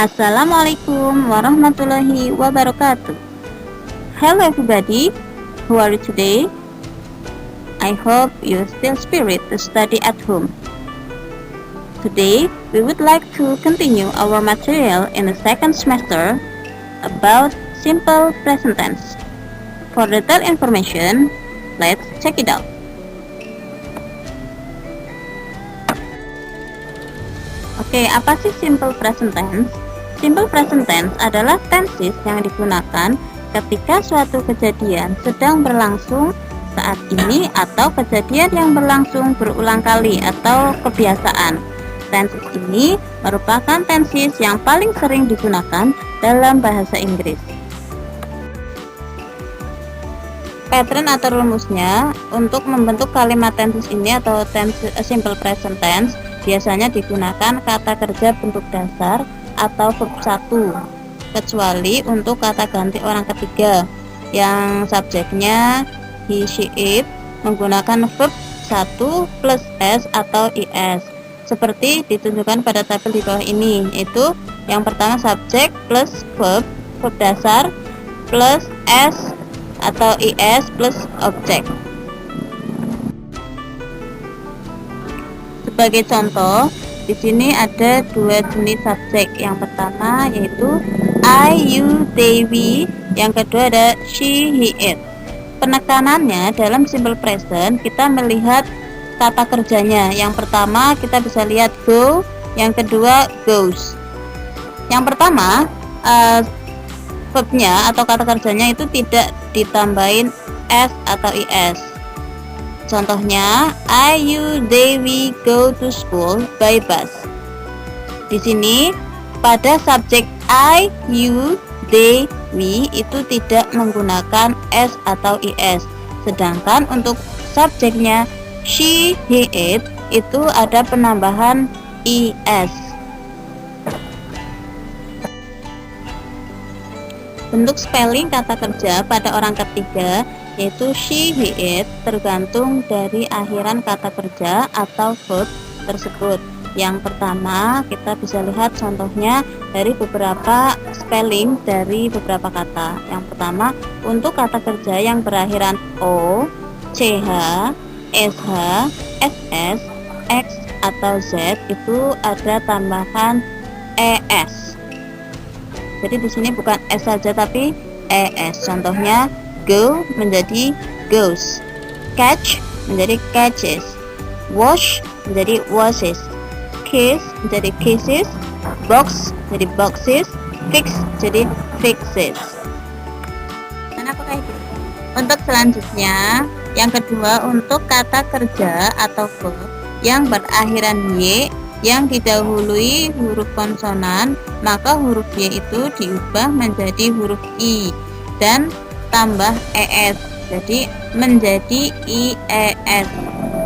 Assalamualaikum warahmatullahi wabarakatuh. Hello everybody, who are you today? I hope you still spirit to study at home. Today, we would like to continue our material in the second semester about simple present tense. For detailed information, let's check it out. Oke, apa sih simple present tense? Simple present tense adalah tenses yang digunakan ketika suatu kejadian sedang berlangsung saat ini atau kejadian yang berlangsung berulang kali atau kebiasaan. Tenses ini merupakan tenses yang paling sering digunakan dalam bahasa Inggris. Pattern atau rumusnya untuk membentuk kalimat tenses ini atau simple present tense biasanya digunakan kata kerja bentuk dasar atau verb 1, kecuali untuk kata ganti orang ketiga yang subjeknya he, she, it menggunakan verb 1 plus s atau is, seperti ditunjukkan pada tabel di bawah ini, yaitu yang pertama subjek plus verb dasar plus s atau is plus objek. Sebagai contoh, di sini ada dua jenis subjek. Yang pertama yaitu I, you, they, we. Yang kedua ada she, he, it. Penekanannya dalam simple present kita melihat kata kerjanya. Yang pertama kita bisa lihat go, yang kedua goes. Yang pertama verbnya atau kata kerjanya itu tidak ditambahin s atau is. Contohnya, I, you, they, we go to school by bus. Di sini pada subjek I, you, they, we itu tidak menggunakan s atau is. Sedangkan untuk subjeknya she, he, it itu ada penambahan is. Bentuk spelling kata kerja pada orang ketiga yaitu she, he, it tergantung dari akhiran kata kerja atau verb tersebut. Yang pertama kita bisa lihat contohnya dari beberapa spelling dari beberapa kata. Yang pertama untuk kata kerja yang berakhiran o, ch, sh, ss, x atau z itu ada tambahan es. Jadi di sini bukan s saja tapi es. Contohnya go menjadi goes, catch menjadi catches, wash menjadi washes, kiss menjadi kisses, box jadi boxes, fix jadi fixes. Untuk selanjutnya, yang kedua untuk kata kerja atau verb yang berakhiran y yang didahului huruf konsonan, maka huruf y itu diubah menjadi huruf i dan tambah es, jadi menjadi ies.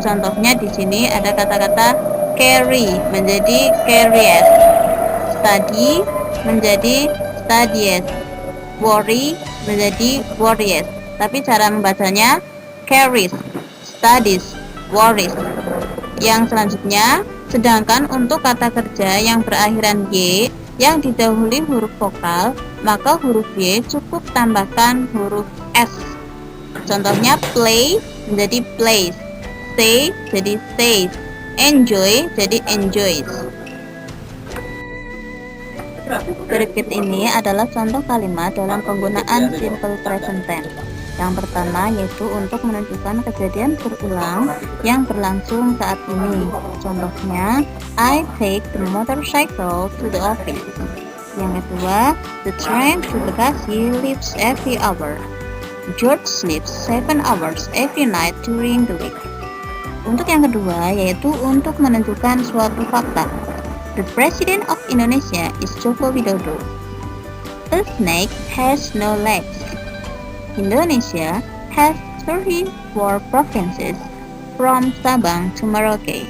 Contohnya di sini ada kata-kata carry menjadi carries, study menjadi studies, worry menjadi worries. Tapi cara membacanya carries, studies, worries. Yang selanjutnya, sedangkan untuk kata kerja yang berakhiran y yang didahului huruf vokal, maka huruf y cukup tambahkan huruf s. Contohnya play menjadi plays, stay jadi stays, enjoy jadi enjoys. Berikut ini adalah contoh kalimat dalam penggunaan simple present tense. Yang pertama yaitu untuk menunjukkan kejadian berulang yang berlangsung saat ini. Contohnya, I take the motorcycle to the office. Yang kedua, the train to Bekasi leaves every hour. George sleeps 7 hours every night during the week. Untuk yang kedua yaitu untuk menunjukkan suatu fakta. The President of Indonesia is Joko Widodo. A snake has no legs. Indonesia has 34 provinces from Sabang to Merauke.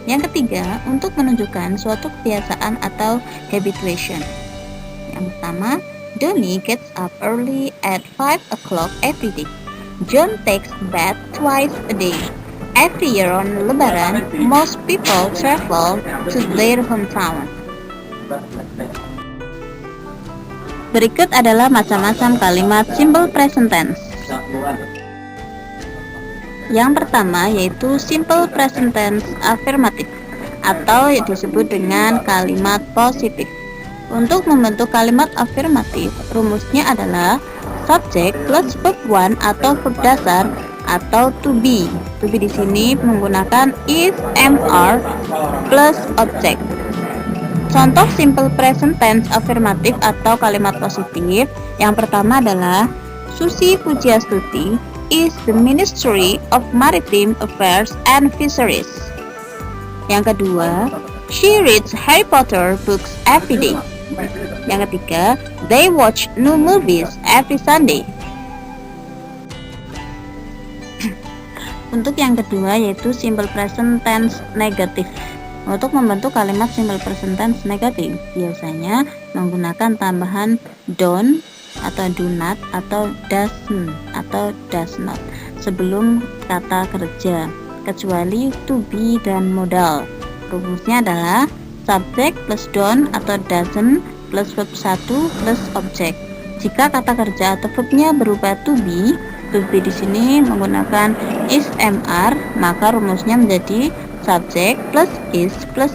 Yang ketiga, untuk menunjukkan suatu kebiasaan atau habituation. Yang pertama, Donnie gets up early at 5 o'clock every day. John takes bath twice a day. Every year on Lebaran, most people travel to their hometown. Berikut adalah macam-macam kalimat simple present tense. Yang pertama yaitu simple present tense affirmative atau yang disebut dengan kalimat positif. Untuk membentuk kalimat afirmatif, rumusnya adalah subjek plus verb 1 atau verb dasar atau to be. To be di sini menggunakan is, am, are plus object. Contoh simple present tense afirmatif atau kalimat positif. Yang pertama adalah Susi Pujiastuti is the Ministry of Maritime Affairs and Fisheries. Yang kedua, she reads Harry Potter books every day. Yang ketiga, they watch new movies every Sunday. Untuk yang kedua yaitu simple present tense negatif. Untuk membentuk kalimat simple present tense negatif, biasanya menggunakan tambahan don't atau do not atau doesn't atau does not sebelum kata kerja, kecuali to be dan modal. Rumusnya adalah subject plus don't atau doesn't plus verb 1 plus object. Jika kata kerja atau verbnya berupa to be di sini menggunakan is, am, are, maka rumusnya menjadi subject plus is plus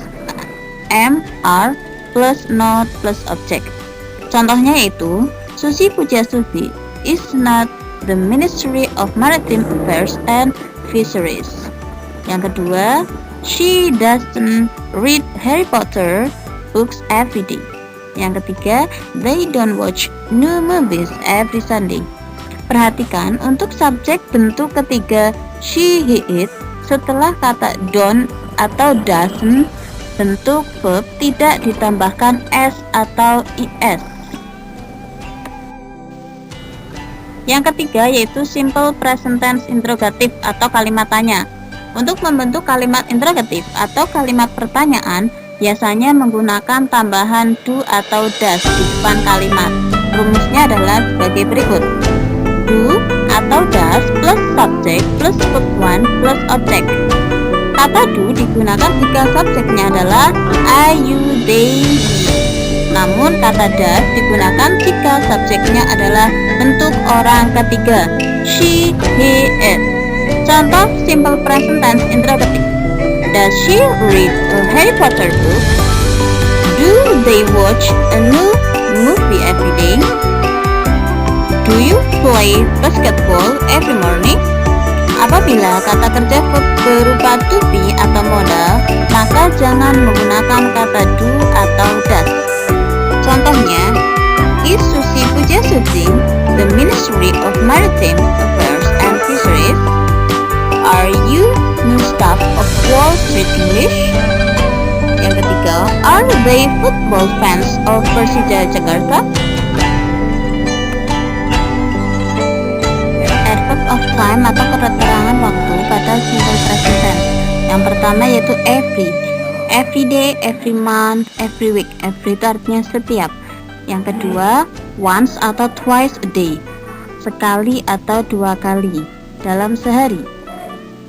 am, are plus not plus object. Contohnya yaitu Susi Pujiastuti is not the Ministry of Maritime Affairs and Fisheries. Yang kedua, she doesn't read Harry Potter books every day. Yang ketiga, they don't watch new movies every Sunday. Perhatikan untuk subjek bentuk ketiga she, he, it setelah kata don't atau doesn't, bentuk verb tidak ditambahkan s atau is. Yang ketiga yaitu simple present tense interrogative atau kalimat tanya. Untuk membentuk kalimat interrogatif atau kalimat pertanyaan, biasanya menggunakan tambahan do atau does di depan kalimat. Rumusnya adalah sebagai berikut. Do atau does plus subject plus verb 1 plus object. Kata do digunakan jika subjeknya adalah I, you, they, we. Namun kata does digunakan jika subjeknya adalah bentuk orang ketiga she, he, it. Contoh simple present tense interrogative. Does she read a Harry Potter book? Do they watch a new movie every day? Do you play basketball every morning? Apabila kata kerja verb berupa to be atau modal, maka jangan menggunakan kata do atau does. Contohnya, is Susi Pujiastuti the Ministry of Maritime Affairs and Fisheries? Are you new staff of Wall Street English? Yang ketiga, are they football fans of Persija Jakarta? Adverb of time atau keterangan waktu pada simple present tense. Yang pertama yaitu every day, every month, every week. Every itu artinya setiap. Yang kedua, once atau twice a day, sekali atau dua kali dalam sehari.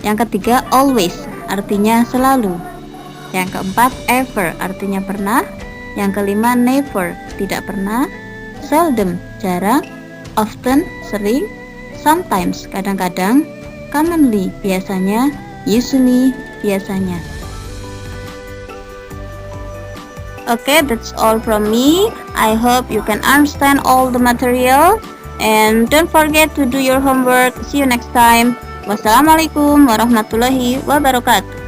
Yang ketiga, always, artinya selalu. Yang keempat, ever, artinya pernah. Yang kelima, never, tidak pernah. Seldom, jarang. Often, sering. Sometimes, kadang-kadang. Commonly, biasanya. Usually, biasanya. Okay, that's all from me. I hope you can understand all the material. And don't forget to do your homework. See you next time. Wassalamualaikum warahmatullahi wabarakatuh.